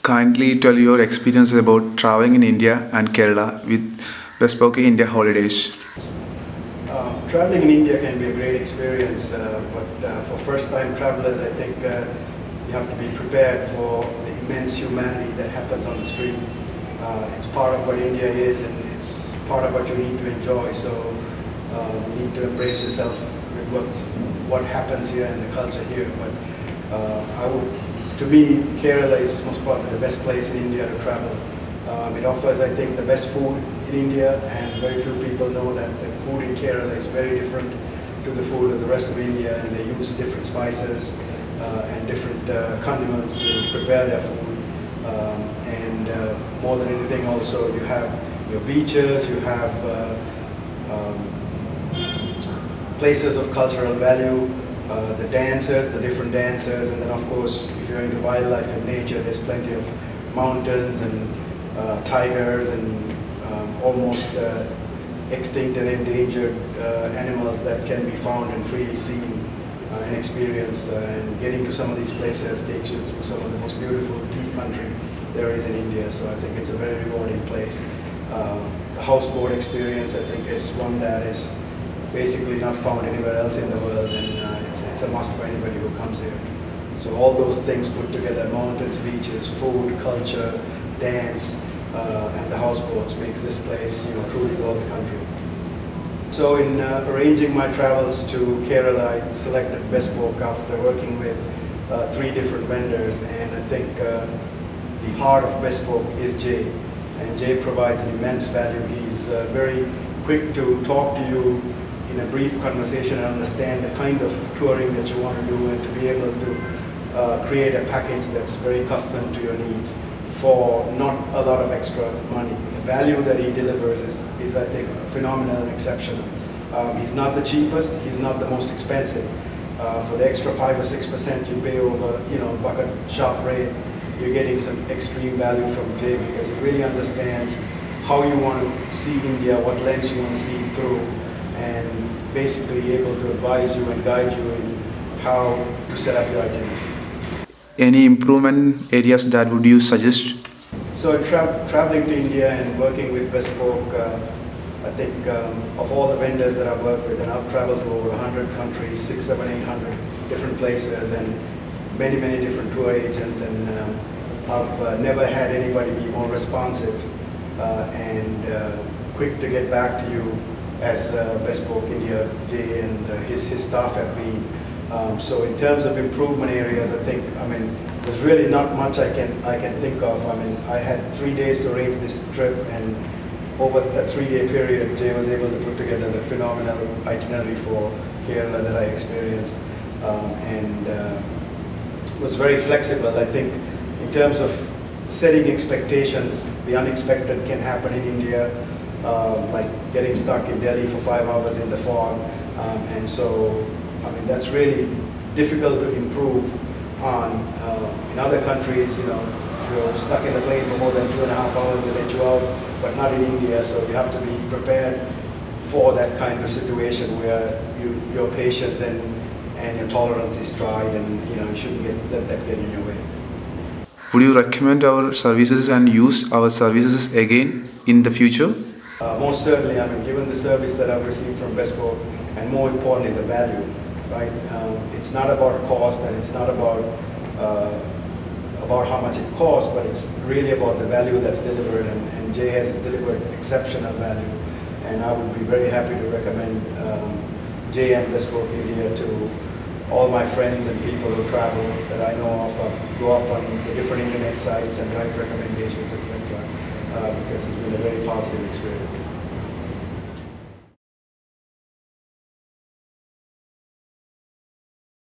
kindly tell your experiences about traveling in India and Kerala with Bespoke India Holidays. Traveling in India can be a great experience, but for first-time travelers, I think you have to be prepared for the immense humanity that happens on the street. It's part of what India is, and it's part of what you need to enjoy. So you need to embrace yourself with what happens here and the culture here. But to me, Kerala is most probably the best place in India to travel. It offers, I think, the best food in India, and very few people know that the food in Kerala is very different to the food of the rest of India, and they use different spices and different condiments to prepare their food. More than anything, also, you have your beaches, you have places of cultural value, the dancers, the different dancers, and then of course, if you're into wildlife and nature, there's plenty of mountains and tigers and almost extinct and endangered animals that can be found and freely seen and experienced. And getting to some of these places takes you through some of the most beautiful tea country there is in India. So I think it's a very rewarding place. The houseboat experience, I think, is one that is basically not found anywhere else in the world, and it's a must for anybody who comes here. So all those things put together, mountains, beaches, food, culture, dance, and the houseboats makes this place, truly God's country. So in arranging my travels to Kerala, I selected Bespoke after working with 3 different vendors, and I think the heart of Bespoke is Jay, and Jay provides an immense value. He's very quick to talk to you in a brief conversation and understand the kind of touring that you want to do, and to be able to create a package that's very custom to your needs for not a lot of extra money. The value that he delivers is I think, phenomenal and exceptional. He's not the cheapest, he's not the most expensive. For the extra 5 or 6% you pay over, bucket shop rate, you're getting some extreme value from Jay, because he really understands how you want to see India, what lens you want to see it through, and basically able to advise you and guide you in how to set up your itinerary. Any improvement areas that would you suggest? So traveling to India and working with Bespoke, I think of all the vendors that I've worked with, and I've traveled to over 100 countries, 600, 700, 800 different places, and many, many different tour agents, and I've never had anybody be more responsive and quick to get back to you as Bespoke India, Jay and his staff have been. So in terms of improvement areas, I think, there's really not much I can think of. I had 3 days to arrange this trip, and over that 3-day period, Jay was able to put together the phenomenal itinerary for Kerala that I experienced, and was very flexible. I think in terms of setting expectations, the unexpected can happen in India, like getting stuck in Delhi for 5 hours in the fog, and so that's really difficult to improve on. In other countries, if you're stuck in the plane for more than 2.5 hours, they let you out, but not in India. So you have to be prepared for that kind of situation where your patience and your tolerance is tried, and you shouldn't let that get in your way. Would you recommend our services and use our services again in the future? Most certainly. Given the service that I've received from Bespoke, and more importantly, the value. Right? It's not about cost, and it's not about how much it costs, but it's really about the value that's delivered, and Jay has delivered exceptional value, and I would be very happy to recommend Jay and Bespoke India to all my friends and people who travel that I know of. Go up on the different internet sites and write recommendations, etc., because it's been a very positive experience.